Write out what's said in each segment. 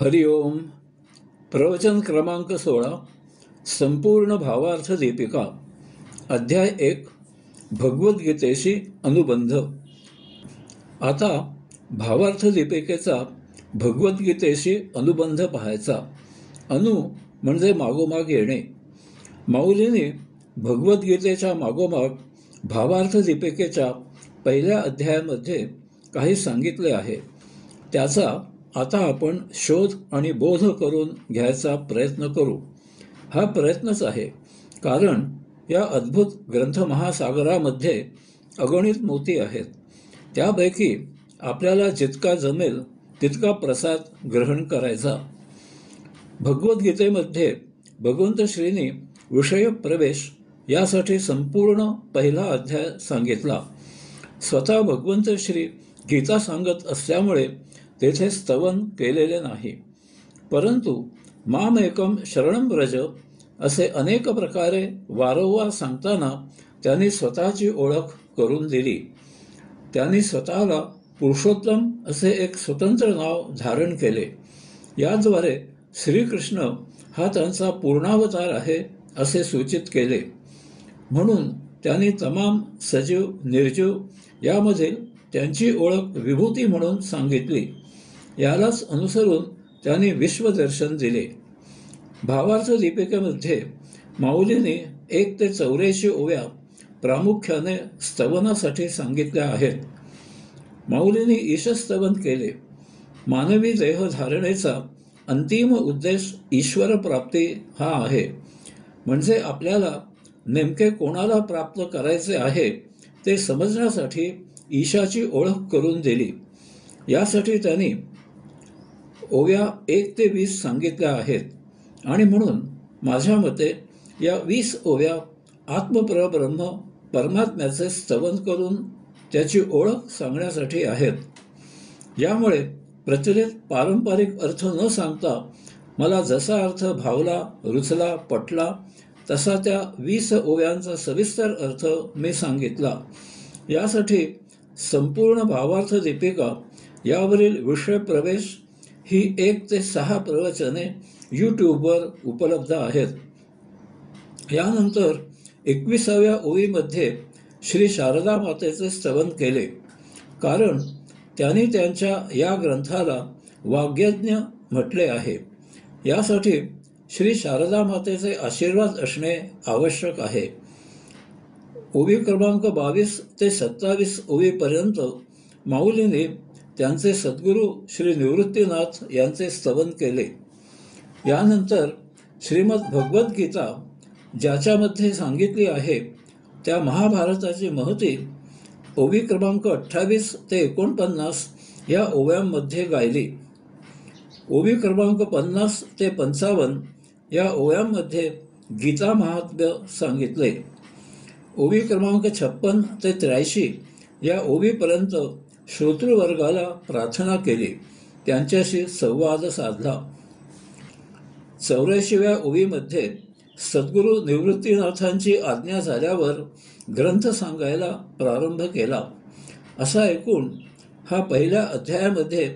हरिओम. प्रवचन क्रमांक 16. संपूर्ण भावार्थ दीपिका. अध्याय 1. भगवद्गीतेशी अनुबंध. आता भावार्थ दीपिकेचा भगवद्गीतेशी अनुबंध पाहायचा. अनु म्हणजे मागोमाग येणे. माऊलीने भगवद्गीतेच्या मागोमाग भावार्थ दीपिकेच्या पहिल्या अध्यायामध्ये काही सांगितले आहे. त्याचा आता आपण शोध आणि बोध करून घ्यायचा प्रयत्न करू. हा प्रयत्नच आहे, कारण या अद्भुत ग्रंथमहासागरामध्ये अगणित मोती आहेत. त्यापैकी आपल्याला जितका जमेल तितका प्रसाद ग्रहण करायचा. भगवद्गीतेमध्ये भगवंत श्रींनी विषय प्रवेश यासाठी संपूर्ण पहिला अध्याय सांगितला. स्वतः भगवंत श्री गीता सांगत असल्यामुळे तेथे स्तवन केलेले नाही, परंतु माम एकम शरणम व्रज असे अनेक प्रकारे वारंवार सांगताना त्यांनी स्वतःची ओळख करून दिली. त्यांनी स्वतःला पुरुषोत्तम असे एक स्वतंत्र नाव धारण केले. याद्वारे श्रीकृष्ण हा त्यांचा पूर्णावतार आहे असे सूचित केले. म्हणून त्यांनी तमाम सजीव निर्जीव यामधील त्यांची ओळख विभूती म्हणून सांगितली. यालाच अनुसरून त्यांनी विश्वदर्शन दिले. भावार्थ दीपिकेमध्ये माऊलीने 1 ते 84 ओव्या प्रामुख्याने स्तवनासाठी सांगितल्या आहेत. माऊलीने ईशस्तवन केले. मानवी देहधारणेचा अंतिम उद्देश ईश्वर प्राप्ती हा आहे. म्हणजे आपल्याला नेमके कोणाला प्राप्त करायचे आहे ते समजण्यासाठी ईशाची ओळख करून दिली. यासाठी त्यांनी ओव्या 1 ते 20 सांगितल्या आहेत. आणि म्हणून माझ्या मते या 20 ओव्या आत्मपरब्रह्म परमात्म्याचे स्तवन करून त्याची ओळख सांगण्यासाठी आहेत. यामुळे प्रचलित पारंपरिक अर्थ न सांगता मला जसा अर्थ भावला, रुचला, पटला तसा त्या 20 ओव्यांचा सविस्तर अर्थ मी सांगितला. यासाठी संपूर्ण भावार्थ दीपिका यावरील विषय प्रवेश ही 1 ते 6 प्रवचने यूट्यूबवर उपलब्ध आहेत. यानंतर 21व्या ओवीमध्ये श्री शारदा मातेचे स्तवन केले, कारण त्यांनी त्यांच्या या ग्रंथाला वाग्यज्ञ म्हटले आहे. यासाठी श्री शारदा मातेचे आशीर्वाद असणे आवश्यक आहे. ओवी क्रमांक 22 ते 27 ओवीपर्यंत माऊलीने त्यांचे सद्गुरू श्री निवृत्तीनाथ यांचे स्तवन केले. यानंतर श्रीमद भगवद्गीता ज्याच्यामध्ये सांगितली आहे त्या महाभारताची महती ओवी क्रमांक 28 ते 49 या ओव्यांमध्ये गायली. ओवी क्रमांक 50 ते 55 या ओव्यांमध्ये गीता महात्म्य सांगितले. ओवी क्रमांक 56 ते 83 या ओवीपर्यंत श्रोतृवर्गाला प्रार्थना केली, त्यांच्याशी संवाद साधला. 84व्या ओवीमध्ये सद्गुरू निवृत्तीनाथांची आज्ञा झाल्यावर ग्रंथ सांगायला प्रारंभ केला. असा एकूण हा पहिल्या अध्यायामध्ये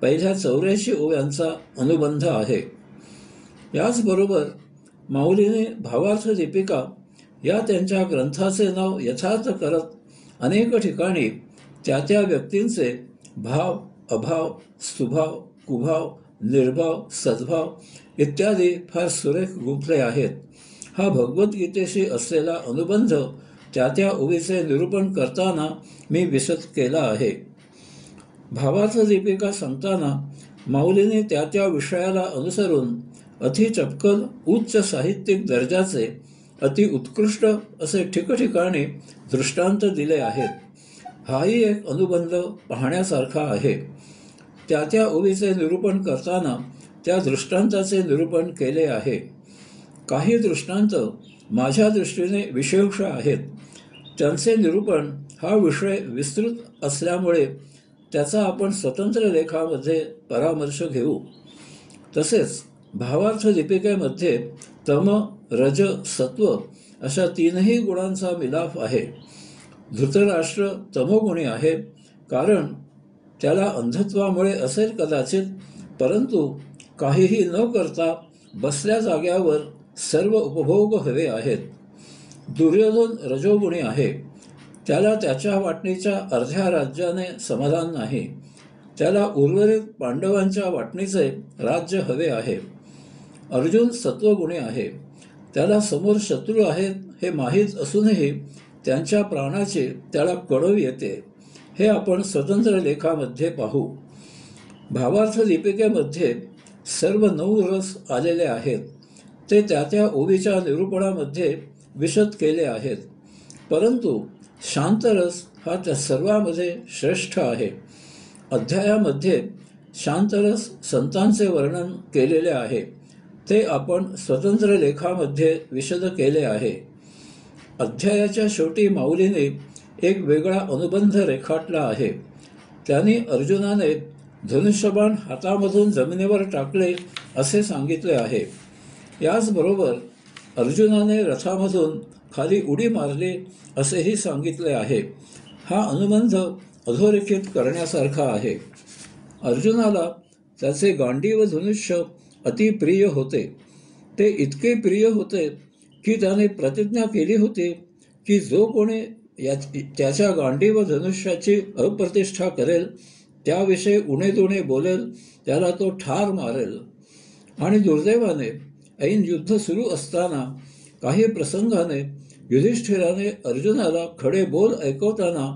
पहिल्या 84 ओव्यांचा अनुबंध आहे. याचबरोबर माऊलीने भावार्थ दीपिका या त्यांच्या ग्रंथाचे नाव यथार्थ करत अनेक ठिकाणी त्या त्या व्यक्तींचे भाव, अभाव, सुभाव, कुभाव, निर्भाव, सद्भाव इत्यादी फार सुरेख गुंफले आहेत. हा भगवद्गीतेशी असलेला अनुबंध त्या त्या ओवीचे निरूपण करताना मी विशद केला आहे. भावार्थ दीपिका सांगताना माऊलीने त्या त्या विषयाला अनुसरून अतिचपकल उच्च साहित्यिक दर्जाचे अति उत्कृष्ट असे ठिकठिकाणी दृष्टांत दिले आहेत. हाही एक अनुबंध पाहण्यासारखा आहे. त्या त्या ओवीचे निरूपण करताना त्या दृष्टांताचे निरूपण केले आहे. काही दृष्टांत माझ्या दृष्टीने विशेष आहेत. त्यांचे निरूपण हा विषय विस्तृत असल्यामुळे त्याचा आपण स्वतंत्र लेखामध्ये परामर्श घेऊ. तसेच भावार्थ दीपिकेमध्ये तम, रज, सत्व अशा 3ही गुणांचा मिलाफ आहे. धृतराष्ट्र तमोगुणी आहे, कारण त्याला अंधत्वामुळे असेल कदाचित, परंतु काहीही न करता बसल्या जाग्यावर सर्व उपभोग हवे आहेत. दुर्योधन रजोगुणी आहे. त्याला त्याच्या वाटणीच्या अर्ध्या राज्याने समाधान नाही. त्याला उर्वरित पांडवांच्या वाटणीचे राज्य हवे आहे. अर्जुन सत्वगुणी आहे. त्याला समोर शत्रू आहेत हे माहीत असूनही त्यांच्या प्राणाची त्याला कळव येते. हे आपण स्वतंत्र लेखामध्ये पाहू. भावार्थ दीपिकेमध्ये सर्व 9 रस आलेले आहेत. ते त्या ओवीच्या निरूपणामध्ये विशद केले आहेत. परंतु शांतरस हा त्या सर्वांमध्ये श्रेष्ठ आहे. अध्यायामध्ये शांतरस संतांचे वर्णन केलेले आहे. ते आपण स्वतंत्र लेखामध्ये विशद केले आहे. अध्यायाच्या शेवटी माऊलीने एक वेगळा अनुबंध रेखाटला आहे. त्यांनी अर्जुनाने धनुष्यबाण हातामधून जमिनीवर टाकले असे सांगितले आहे. याचबरोबर अर्जुनाने रथामधून खाली उडी मारली असेही सांगितले आहे. हा अनुबंध अधोरेखित करण्यासारखा आहे. अर्जुनाला त्याचे गांडीव धनुष्य अतिप्रिय होते. ते इतके प्रिय होते की त्याने प्रतिज्ञा केली होती की जो कोणी त्याच्या गांडीव धनुष्याची अप्रतिष्ठा करेल, त्याविषयी उणेदुणे बोलेल, त्याला तो ठार मारेल. आणि दुर्दैवाने ऐन युद्ध सुरू असताना काही प्रसंगाने युधिष्ठिराने अर्जुनाला खडे बोल ऐकवताना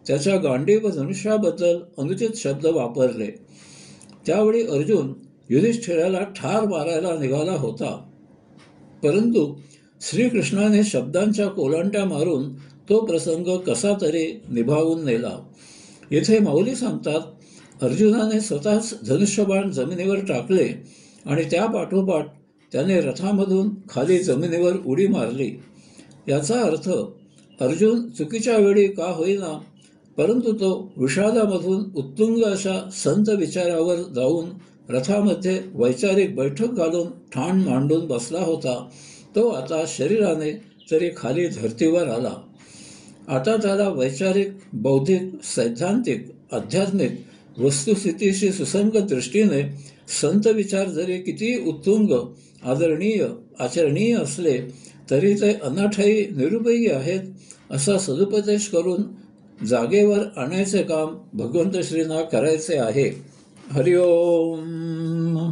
त्याच्या गांडीव धनुष्याबद्दल अनुचित शब्द वापरले. त्यावेळी अर्जुन युधिष्ठिराला ठार मारायला निघाला होता. परंतु श्रीकृष्णाने शब्दांच्या कोलांट्या मारून तो प्रसंग कसा तरी निभावून नेला. येथे माऊली सांगतात, अर्जुनाने स्वतःच धनुष्यबाण जमिनीवर टाकले आणि त्या पाठोपाठ त्याने रथामधून खाली जमिनीवर उडी मारली. याचा अर्थ अर्जुन चुकीच्या वेळी का होईना, परंतु तो विषादामधून उत्तुंग अशा संत विचारावर जाऊन रथामध्ये वैचारिक बैठक घालून ठाण मांडून बसला होता. तो आता शरीराने तरी खाली धर्तीवर आला. आता त्याला वैचारिक, बौद्धिक, सैद्धांतिक, आध्यात्मिक वस्तुस्थितीशी सुसंगत दृष्टीने संत विचार जरी किती उत्तुंग, आदरणीय, आचरणीय असले तरी ते अनाठायी, निरुपयोगी आहेत असा सदुपदेश करून जागेवर आणायचे काम भगवंत श्रींना करायचे आहे. हरिओम.